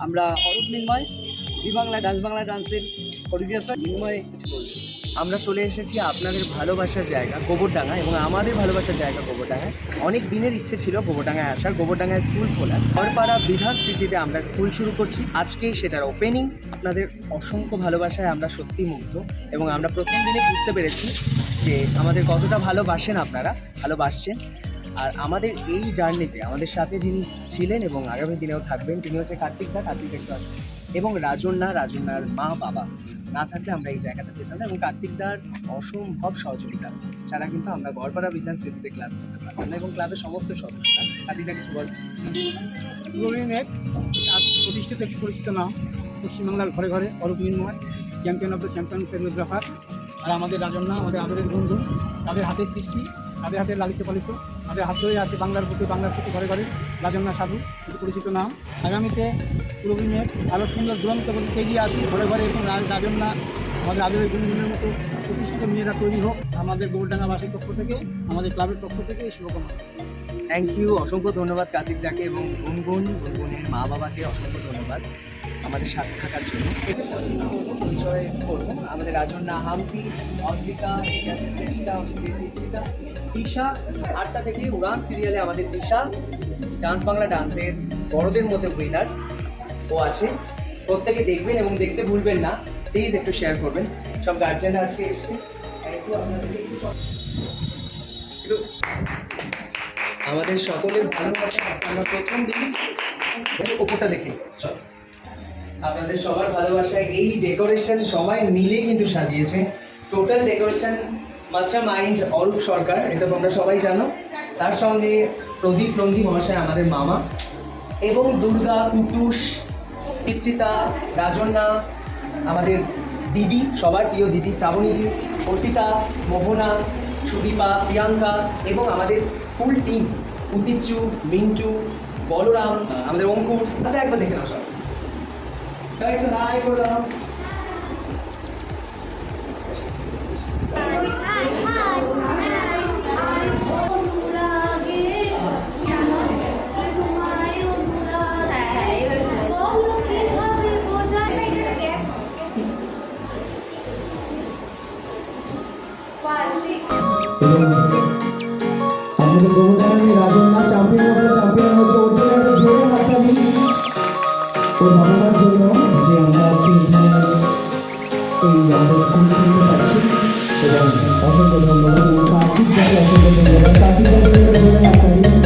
আমরা অরূপ মৃন্ময়, জি বাংলা ডান্সের কোরিওগ্রাফার মৃন্ময় কিছু বলবো। আমরা চলে এসেছি আপনাদের ভালোবাসার জায়গা গোবরডাঙ্গা এবং আমাদের ভালোবাসার জায়গা গোবরডাঙ্গায়। অনেক দিনের ইচ্ছে ছিল গোবরডাঙ্গায় আসার, গোবরডাঙ্গায় স্কুল খোলার। ঘরপাড়া বিধান স্মৃতিতে আমরা স্কুল শুরু করছি আজকেই সেটার ওপেনিং। আপনাদের অসংখ্য ভালোবাসায় আমরা সত্যি মুগ্ধ এবং আমরা প্রথম দিনে বুঝতে পেরেছি যে আমাদের কতটা ভালোবাসেন আপনারা, ভালোবাসছেন। আর আমাদের এই জার্নিতে আমাদের সাথে যিনি ছিলেন এবং আগামী দিনেও থাকবেন তিনি হচ্ছে কার্তিক একটু আসবেন, এবং রাজন্যার মা বাবা না থাকলে আমরা এই জায়গাটা পেতাম না, এবং কার্তিকদার অসম্ভব সহযোগিতা ছাড়া কিন্তু আমরা গড়পাড়া বিধান স্মৃতিতে ক্লাব করতে পারতাম না, এবং ক্লাবের সমস্ত সদস্যরা। কার্তিকদা কিছু বল। রবীন্দ্রনাথ আজ প্রতিষ্ঠিত একটি পরিচিত নাম পশ্চিমবাংলার ঘরে ঘরে Arup Mrinmoy, champion of the champion choreographer. আর আমাদের রাজন্যা, আমাদের আদরের বন্ধু, তাদের হাতে সৃষ্টি, তাদের হাতে লালিত পালিত, তাদের হাত ধরে আছে বাংলার প্রতি ঘরে ঘরে রাজন্যা সাধু, একটি পরিচিত নাম। আগামীতে রবীন্দ্রনাথ আরও সুন্দর দুরন্ত গতিতে এগিয়ে আসি, ঘরে ঘরে এবং রাজন্যা আমাদের আদরের গুণগুণের মতো প্রতিষ্ঠিত মেয়েরা তৈরি হোক। আমাদের গোবরডাঙ্গাবাসীর পক্ষ থেকে, আমাদের ক্লাবের পক্ষ থেকে এই শুভকামনা। থ্যাংক ইউ, অসংখ্য ধন্যবাদ কার্তিকদাকে এবং গুনগুনের মা বাবাকে অসংখ্য ধন্যবাদ আমাদের সাথে থাকার জন্য। পরিচয় করবো আমাদের রাজন্যা, হাম্পি, অদ্রিকা, চেষ্টা, দিশা। 8টা থেকে উড়ান সিরিয়ালে আমাদের দিশা ডান্স বাংলা ডান্সের বড়দের মধ্যে উইনার ও আছে। প্রত্যেকে দেখবেন এবং দেখতে ভুলবেন না, প্লিজ একটু শেয়ার করবেন। সব গার্জিয়ানরা আজকে এসছে, একটু আপনাদেরকে একটু আমাদের সকলের ভালোবাসা। আমরা প্রথম দিন ওপরটা দেখি, চল আপনাদের সবার ভালোবাসায় এই ডেকোরেশন সবাই মিলে কিন্তু সাজিয়েছে। Total decoration mastermind Arup Sarkar, এটা তোমরা সবাই জানো। তার সঙ্গে প্রদীপ রঙ্গি মহাশয় আমাদের মামা, এবং দুর্গা, কুটুস, পিতৃতা, রাজন্যা, আমাদের দিদি, সবার প্রিয় দিদি শ্রাবণীদি, অর্পিতা, মোহনা, সুদীপা, প্রিয়াঙ্কা, এবং আমাদের ফুল টিম উতিচু, মিন্টু, বলরাম, আমাদের অঙ্কুর। আচ্ছা একবার দেখে নাও সব, তাই একটু হাই করে দাও। আমাদের গোবরডাঙ্গায় রাজন্যা চ্যাম্পিয়ন হচ্ছে জোরে হাততালি ওর বাবার জন্য, যে আমরা আজকে এখানে এই আমাদের সম্পূর্ণ পাচ্ছি। এবং অসংখ্য ধন্যবাদ, কার্তিক অসংখ্য ধন্যবাদ, কার্তিক জোরে হাততালি।